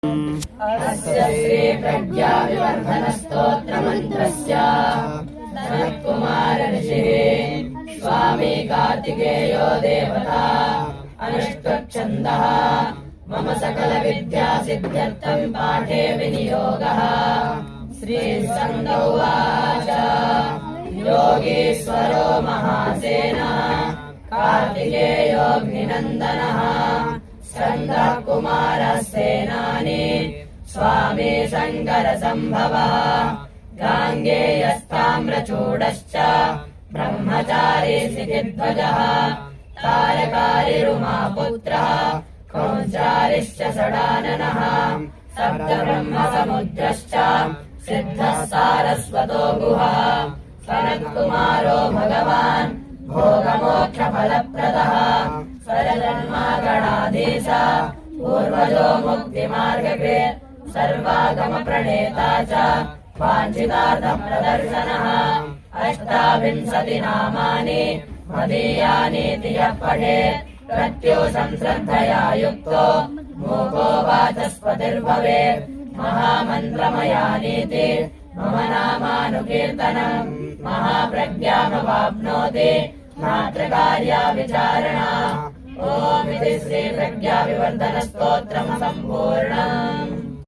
अस्य श्री प्रज्ञा विवर्धन स्तोत्र मंत्रस्य सनत्कुमार ऋषिः स्वामी कार्तिकेयो देवता अनुष्टुप् मम सकल विद्या सिद्ध्यर्थं पाठे विनियोगः। श्री संगौवाच योगीश्वरो महासेना कार्तिकेयोऽग्निनन्दनः स्कन्दः कुमारः सेनानी स्वामी शङ्कर सम्भवः गाङ्गेयस्ताम्रचूडश्च ब्रह्मचारी सिद्धिध्वजः तारकारिरुमापुत्रः कौञ्चारिश्च षडाननः सप्तब्रह्मसमुद्रश्च सिद्धः सारस्वतो गुहः सनत्कुमारो भगवान् भोगमोक्षफलप्रदः स्वरजन्मागणाधीश पूर्वजो मुक्तिमार्गके सर्वागमप्रणेता च वाञ्छितार्थप्रदर्शनः। 28 नामानि मदीयानीति यः पठेत् प्रत्यूषं श्रद्धया युक्तो मूको वाचस्पतिर्भवेत्। महामन्त्रमयानीति मम नामानुकीर्तनम् महाप्रज्ञामवाप्नोति मात्रकार्या विचारणा। ॐ इति श्री प्रज्ञा विवर्धन स्तोत्रम् सम्पूर्णम्।